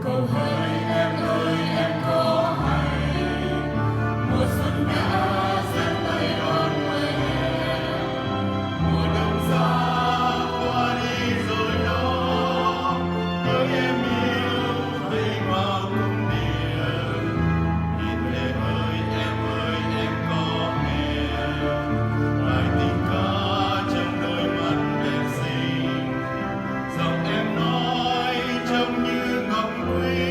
Cầu hỡi em ơi em có hay, mùa xuân đã giang tay đón mùa hè, mùa đông giá qua đi rồi đó. Hỡi em yêu hãy vào cung điện, nhìn lệ ơi em có nghe bài tình ca trong đôi mắt đẹp xinh, giọng em nói trông như ngọc quê.